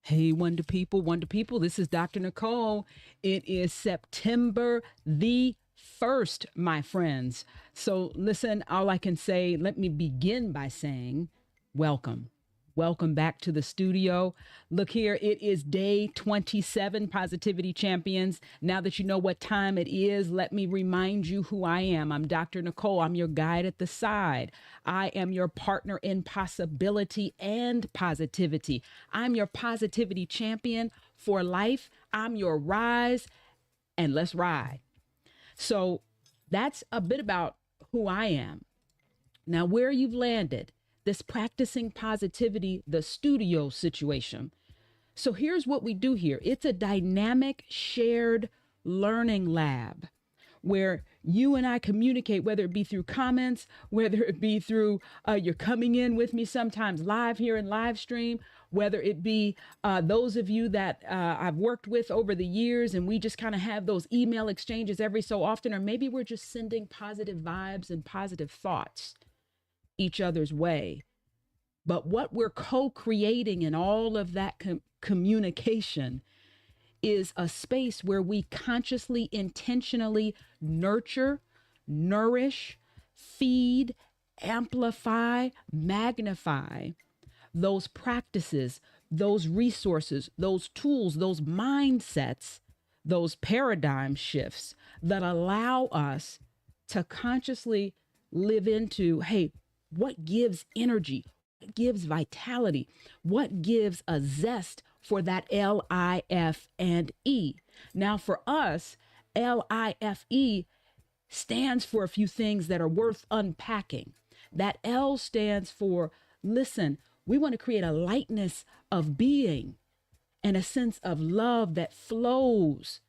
Hey, Wonder People. This is Dr. Nicole. It is September the 1st, my friends. So, listen, all I can say, let me begin by saying, welcome. Welcome back to the studio. Look here, it is day 27, Positivity Champions. Now that you know what time it is, let me remind you who I am. I'm Dr. Nicole. I'm your guide at the side. I am your partner in possibility and positivity. I'm your positivity champion for life. I'm your rise, and let's ride. So that's a bit about who I am. Now, where you've landed, this practicing positivity, the studio situation. So here's what we do here, it's a dynamic shared learning lab where you and I communicate, whether it be through comments, whether it be through you're coming in with me sometimes live here in live stream, whether it be those of you that I've worked with over the years and we just kind of have those email exchanges every so often, or maybe we're just sending positive vibes and positive thoughts each other's way. But what we're co-creating in all of that communication is a space where we consciously, intentionally nurture, nourish, feed, amplify, magnify those practices, those resources, those tools, those mindsets, those paradigm shifts that allow us to consciously live into, hey, what gives energy? What gives vitality? What gives a zest for that L-I-F and E? Now, for us, L-I-F-E stands for a few things that are worth unpacking. That L stands for, listen, we want to create a lightness of being and a sense of love that flows,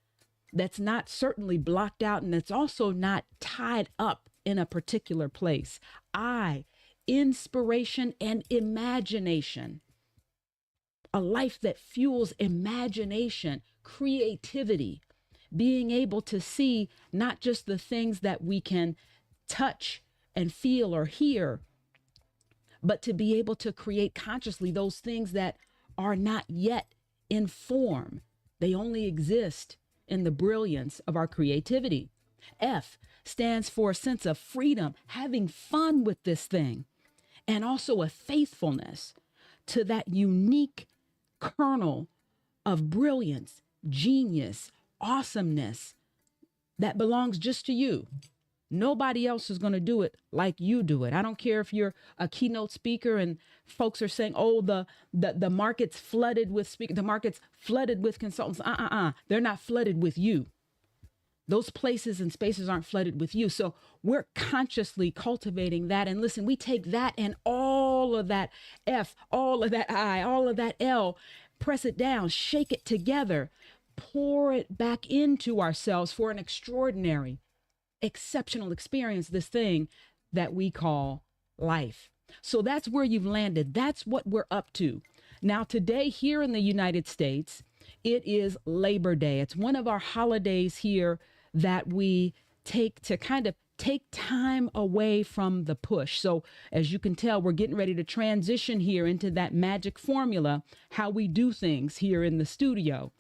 that's not certainly blocked out, and that's also not tied up in a particular place. I, inspiration and imagination. A life that fuels imagination, creativity, being able to see not just the things that we can touch and feel or hear, but to be able to create consciously those things that are not yet in form. They only exist in the brilliance of our creativity. F stands for a sense of freedom, having fun with this thing, and also a faithfulness to that unique kernel of brilliance, genius, awesomeness that belongs just to you. Nobody else is going to do it like you do it. I don't care if you're a keynote speaker and folks are saying, oh, the market's flooded with speakers, the market's flooded with consultants. They're not flooded with you. Those places and spaces aren't flooded with you. So we're consciously cultivating that. And listen, we take that and all of that F, all of that I, all of that L, press it down, shake it together, pour it back into ourselves for an extraordinary, exceptional experience, this thing that we call life. So that's where you've landed. That's what we're up to. Now, today here in the United States, it is Labor Day. It's one of our holidays here that we take to kind of take time away from the push. So as you can tell, we're getting ready to transition here into that magic formula, how we do things here in the studio,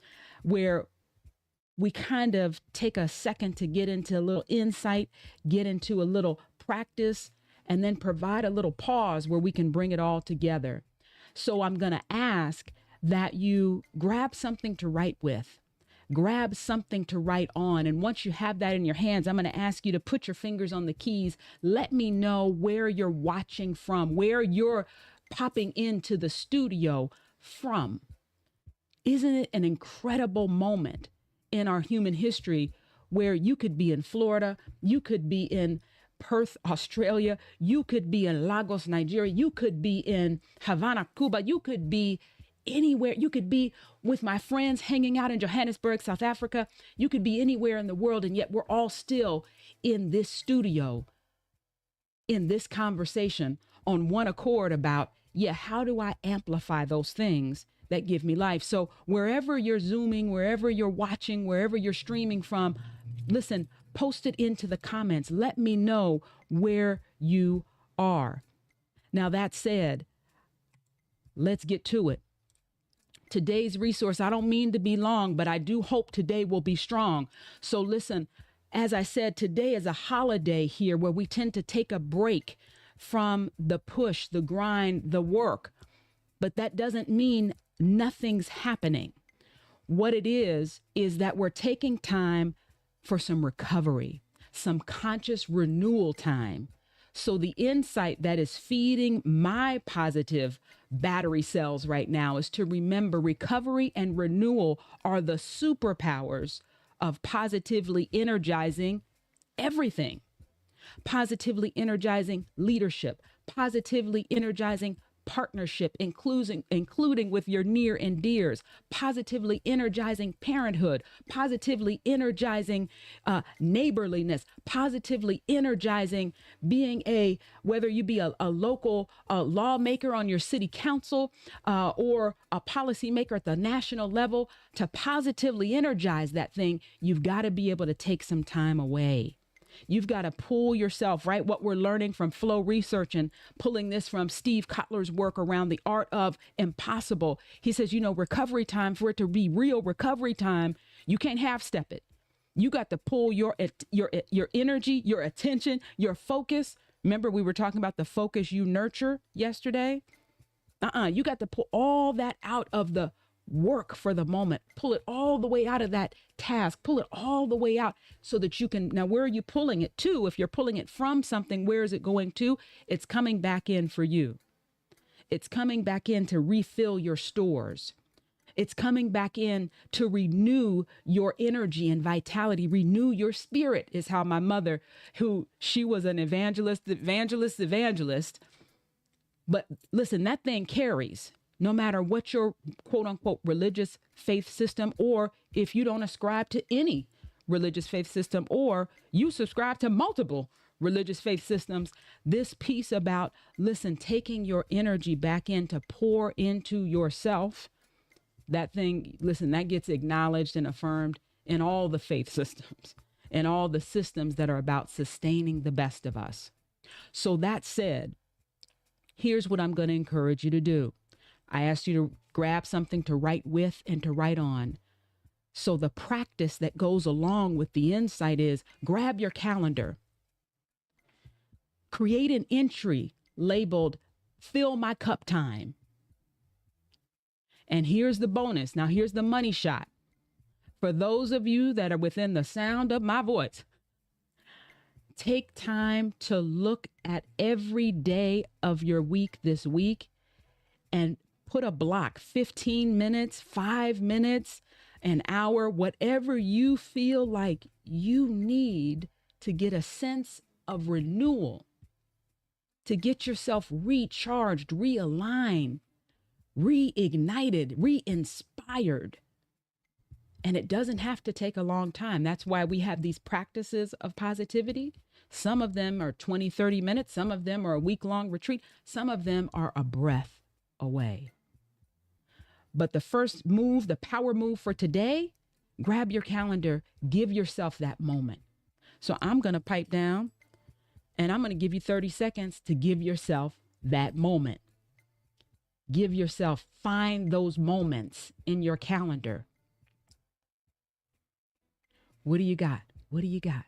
where we kind of take a second to get into a little insight, get into a little practice, and then provide a little pause where we can bring it all together. So I'm going to ask that you grab something to write with. Grab something to write on. And once you have that in your hands, I'm going to ask you to put your fingers on the keys. Let me know where you're watching from, where you're popping into the studio from. Isn't it an incredible moment in our human history where you could be in Florida, you could be in Perth, Australia, you could be in Lagos, Nigeria, you could be in Havana, Cuba, you could be anywhere. You could be with my friends hanging out in Johannesburg, South Africa. You could be anywhere in the world, and yet we're all still in this studio, in this conversation on one accord about, yeah, how do I amplify those things that give me life? So wherever you're Zooming, wherever you're watching, wherever you're streaming from, listen, post it into the comments. Let me know where you are. Now, that said, let's get to it. Today's resource, I don't mean to be long, but I do hope today will be strong. So listen, as I said, today is a holiday here where we tend to take a break from the push, the grind, the work. But that doesn't mean nothing's happening. What it is that we're taking time for some recovery, some conscious renewal time. So the insight that is feeding my positive battery cells right now is to remember recovery and renewal are the superpowers of positively energizing everything, positively energizing leadership, positively energizing partnership, including with your near and dears, positively energizing parenthood, positively energizing neighborliness, positively energizing being whether you be a local lawmaker on your city council or a policymaker at the national level. To positively energize that thing, you've got to be able to take some time away. You've got to pull yourself, right? What we're learning from flow research and pulling this from Steve Kotler's work around the art of impossible. He says, recovery time, for it to be real recovery time, you can't half step it. You got to pull your energy, your attention, your focus. Remember, we were talking about the focus you nurture yesterday. You got to pull all that out of the work for the moment, pull it all the way out of that task, pull it all the way out so that you can, now where are you pulling it to? If you're pulling it from something, where is it going to? It's coming back in for you. It's coming back in to refill your stores. It's coming back in to renew your energy and vitality, renew your spirit, is how my mother, she was an evangelist. But listen, that thing carries. No matter what your quote unquote religious faith system, or if you don't ascribe to any religious faith system, or you subscribe to multiple religious faith systems, this piece about, listen, taking your energy back in to pour into yourself, that thing, listen, that gets acknowledged and affirmed in all the faith systems and all the systems that are about sustaining the best of us. So that said, here's what I'm going to encourage you to do. I asked you to grab something to write with and to write on. So the practice that goes along with the insight is grab your calendar, create an entry labeled "Fill My Cup Time." And here's the bonus. Now here's the money shot. For those of you that are within the sound of my voice, take time to look at every day of your week this week and put a block, 15 minutes, 5 minutes, an hour, whatever you feel like you need to get a sense of renewal, to get yourself recharged, realigned, reignited, re-inspired. And it doesn't have to take a long time. That's why we have these practices of positivity. Some of them are 20, 30 minutes. Some of them are a week-long retreat. Some of them are a breath away. But the first move, the power move for today, grab your calendar, give yourself that moment. So I'm going to pipe down and I'm going to give you 30 seconds to give yourself that moment. Give yourself, find those moments in your calendar. What do you got? What do you got?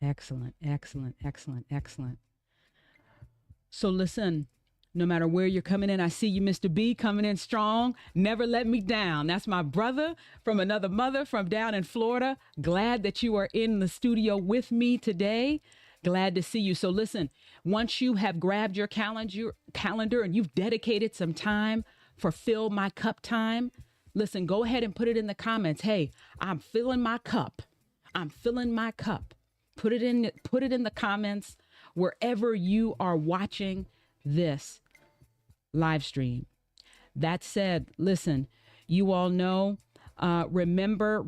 Excellent, excellent, excellent, excellent. So listen, no matter where you're coming in, I see you, Mr. B, coming in strong. Never let me down. That's my brother from another mother from down in Florida. Glad that you are in the studio with me today. Glad to see you. So listen, once you have grabbed your calendar and you've dedicated some time for Fill My Cup time, listen, go ahead and put it in the comments. Hey, I'm filling my cup. I'm filling my cup. Put it in the comments wherever you are watching this live stream. That said, listen, you all know, remember,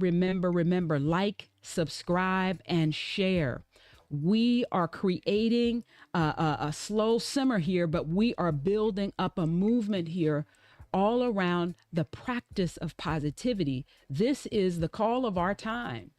like, subscribe, and share. We are creating a slow simmer here, but we are building up a movement here all around the practice of positivity. This is the call of our time.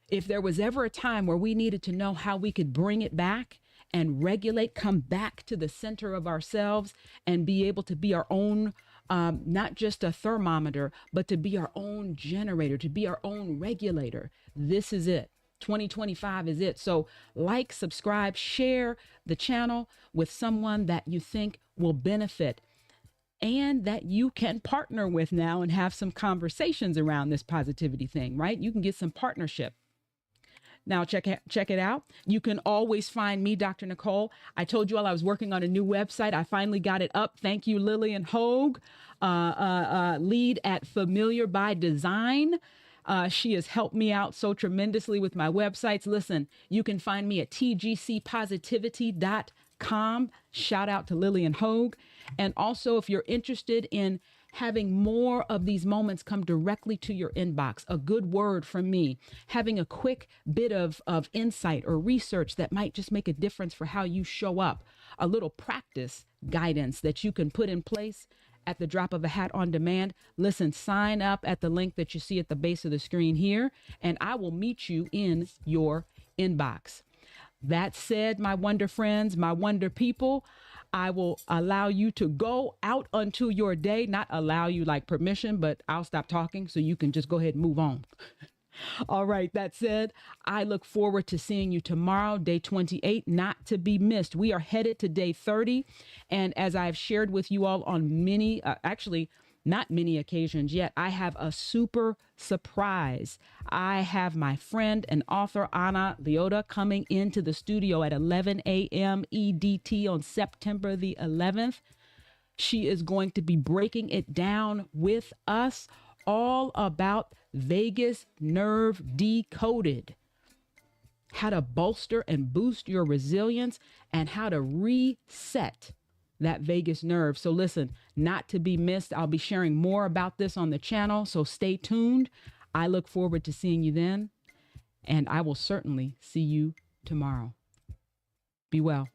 If there was ever a time where we needed to know how we could bring it back and regulate, come back to the center of ourselves and be able to be our own, not just a thermometer, but to be our own generator, to be our own regulator, this is it. 2025 is it. So like, subscribe, share the channel with someone that you think will benefit and that you can partner with now and have some conversations around this positivity thing, right? You can get some partnership. Now, check it out. You can always find me, Dr. Nicole. I told you all I was working on a new website. I finally got it up. Thank you, Lillian Hogue, lead at Familiar by Design. She has helped me out so tremendously with my websites. Listen, you can find me at tgcpositivity.com. Shout out to Lillian Hogue. And also, if you're interested in having more of these moments come directly to your inbox, a good word from me, having a quick bit of insight or research that might just make a difference for how you show up, a little practice guidance that you can put in place at the drop of a hat on demand. Listen, sign up at the link that you see at the base of the screen here, and I will meet you in your inbox. That said, my wonder friends, my wonder people, I will allow you to go out unto your day, not allow you like permission, but I'll stop talking so you can just go ahead and move on. All right. That said, I look forward to seeing you tomorrow, day 28, not to be missed. We are headed to day 30. And as I've shared with you all on many, actually, not many occasions yet, I have a super surprise. I have my friend and author Anna Leota coming into the studio at 11 a.m. EDT on September the 11th. She is going to be breaking it down with us all about vagus nerve decoded, how to bolster and boost your resilience, and how to reset that vagus nerve. So listen, not to be missed. I'll be sharing more about this on the channel, so stay tuned. I look forward to seeing you then, and I will certainly see you tomorrow. Be well.